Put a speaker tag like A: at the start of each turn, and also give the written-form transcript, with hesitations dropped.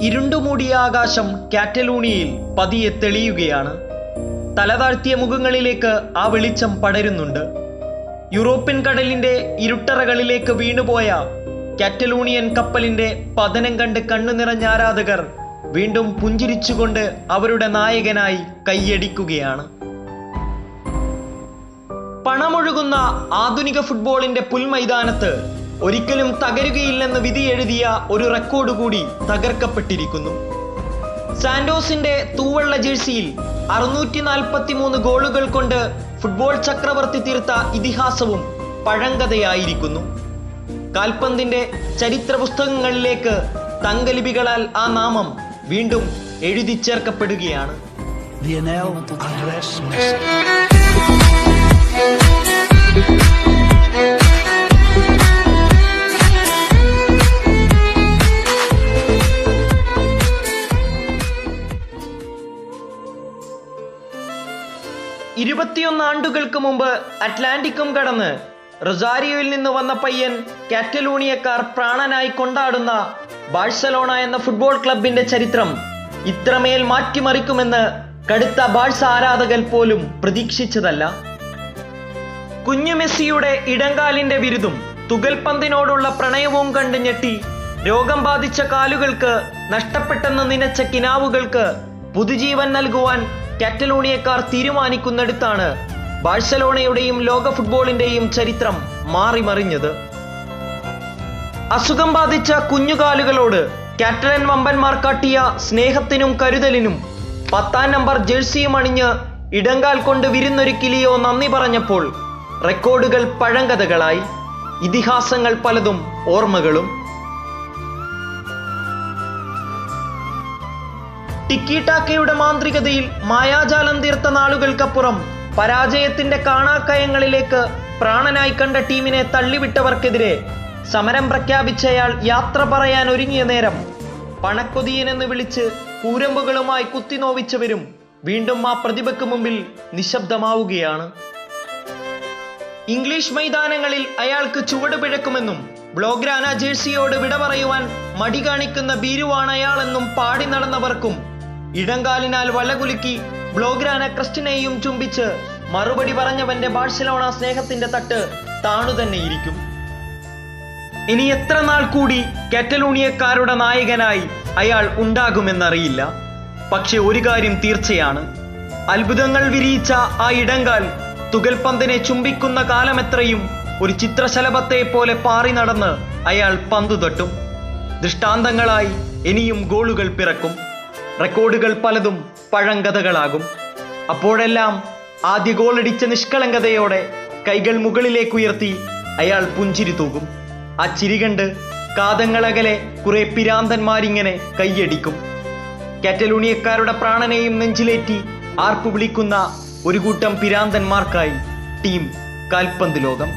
A: ഇരുണ്ടുമൂടിയ ആകാശം കാറ്റലൂണിയയിൽ പതിയെ തെളിയുകയാണ്. തലതാഴ്ത്തിയ മുഖങ്ങളിലേക്ക് ആ വെളിച്ചം പടരുന്നുണ്ട്. യൂറോപ്യൻ കടലിന്റെ ഇരുട്ടറകളിലേക്ക് വീണുപോയ കാറ്റലൂണിയൻ കപ്പലിന്റെ പതനം കണ്ട് കണ്ണു നിറഞ്ഞ ആരാധകർ വീണ്ടും പുഞ്ചിരിച്ചുകൊണ്ട് അവരുടെ നായകനായി കൈയടിക്കുകയാണ്. പണമൊഴുകുന്ന ആധുനിക ഫുട്ബോളിന്റെ പുൽമൈതാനത്ത് ഒരിക്കലും തകരുകയില്ലെന്ന് വിധിയെഴുതിയ ഒരു റെക്കോർഡ് കൂടി തകർക്കപ്പെട്ടിരിക്കുന്നു. സാന്റോസിന്റെ തൂവെള്ള ജേഴ്സിയിൽ 643 ഗോളുകൾ കൊണ്ട് ഫുട്ബോൾ ചക്രവർത്തി തീർത്ത ഇതിഹാസവും പഴങ്കഥയായിരിക്കുന്നു. കാൽപന്തിന്റെ ചരിത്ര പുസ്തകങ്ങളിലേക്ക് തങ്കലിപികളാൽ ആ നാമം വീണ്ടും എഴുതി ചേർക്കപ്പെടുകയാണ്.
B: Lionel Andrés Messi.
A: ആണ്ടുകൾക്ക് മുമ്പ് അറ്റ്ലാന്റിക്കും കടന്ന് റൊസാരിയോയിൽ നിന്ന് വന്ന പയ്യൻ കാറ്റലൂണിയക്കാർ പ്രാണനായി കൊണ്ടാടുന്ന ബാഴ്സലോണ എന്ന ഫുട്ബോൾ ക്ലബിന്റെ ചരിത്രം ഇത്രമേൽ മാറ്റിമറിക്കുമെന്ന് കടുത്ത ബാഴ്സ ആരാധകർ പോലും പ്രതീക്ഷിച്ചതല്ല. കുഞ്ഞു മെസ്സിയുടെ ഇടങ്കാലിന്റെ വിരുതും തുകൽപന്തിനോടുള്ള പ്രണയവും കണ്ട് ഞെട്ടി രോഗം ബാധിച്ച കാലുകൾക്ക് നഷ്ടപ്പെട്ടെന്ന് നനച്ച കിനാവുകൾക്ക് പുതുജീവൻ നൽകുവാൻ കാറ്റലൂണിയക്കാർ തീരുമാനിക്കുന്നിടത്താണ് ബാഴ്സലോണയുടെയും ലോക ഫുട്ബോളിന്റെയും ചരിത്രം മാറിമറിഞ്ഞത്. അസുഖം ബാധിച്ച കുഞ്ഞുകാലുകളോട് കാറ്റലൻ വമ്പന്മാർ കാട്ടിയ സ്നേഹത്തിനും കരുതലിനും 10-ാം നമ്പർ ജേഴ്സിയും അണിഞ്ഞ് ഇടങ്കാൽ കൊണ്ട് വിരുന്നൊരുക്കി ലിയോ നന്ദി പറഞ്ഞപ്പോൾ റെക്കോർഡുകൾ പഴങ്കഥകളായി, ഇതിഹാസങ്ങൾ പലതും ഓർമ്മകളും. ടിക്കിടാക്കയുടെ മാന്ത്രികതയിൽ മായാജാലം തീർത്ത നാളുകൾക്കപ്പുറം പരാജയത്തിന്റെ കാണാക്കയങ്ങളിലേക്ക് പ്രാണനായി കണ്ട ടീമിനെ തള്ളിവിട്ടവർക്കെതിരെ സമരം പ്രഖ്യാപിച്ചയാൾ യാത്ര പറയാൻ ഒരുങ്ങിയ നേരം പണക്കൊതിയനെന്ന് വിളിച്ച് കൂരമ്പുകളുമായി കുത്തിനോവിച്ചവരും വീണ്ടും ആ പ്രതിഭയ്ക്ക് മുമ്പിൽ നിശബ്ദമാവുകയാണ്. ഇംഗ്ലീഷ് മൈതാനങ്ങളിൽ അയാൾക്ക് ചുവട് പിഴക്കുമെന്നും ബ്ലോഗ്രാന ജേഴ്സിയോട് വിട പറയുവാൻ മടി കാണിക്കുന്ന ഭീരുവാണ് അയാളെന്നും പാടി നടന്നവർക്കും ഇടങ്കാലിനാൽ വലകുലുക്കി ബ്ലോഗ്രാന ക്രിസ്റ്റിനെയും ചുംബിച്ച് മറുപടി പറഞ്ഞവന്റെ ബാഴ്സലോണ സ്നേഹത്തിന്റെ തട്ട് താണുതന്നെയിരിക്കും. ഇനി എത്ര നാൾ കൂടി കാറ്റലൂണിയക്കാരുടെ നായകനായി അയാൾ ഉണ്ടാകുമെന്നറിയില്ല. പക്ഷെ ഒരു കാര്യം തീർച്ചയാണ്, അത്ഭുതങ്ങൾ വിരിയിച്ച ആ ഇടങ്കാൽ തുകൽപന്തിനെ ചുംബിക്കുന്ന കാലമെത്രയും ഒരു ചിത്രശലഭത്തെ പോലെ പാറി നടന്ന് അയാൾ പന്തു തട്ടും. ദൃഷ്ടാന്തങ്ങളായി ഇനിയും ഗോളുകൾ പിറക്കും. റെക്കോർഡുകൾ പലതും പഴങ്കഥകളാകും. അപ്പോഴെല്ലാം ആദ്യ ഗോളടിച്ച നിഷ്കളങ്കതയോടെ കൈകൾ മുകളിലേക്കുയർത്തി അയാൾ പുഞ്ചിരി തൂകും. ആ ചിരി കണ്ട് കാതങ്ങളകലെ കുറെ പിരാന്തന്മാരിങ്ങനെ കൈയടിക്കും. കാറ്റലൂണിയക്കാരുടെ പ്രാണനെയും നെഞ്ചിലേറ്റി ആർപ്പു വിളിക്കുന്ന ഒരു കൂട്ടം പിരാന്തന്മാർക്കായി ടീം കാൽപന്ത് ലോകം.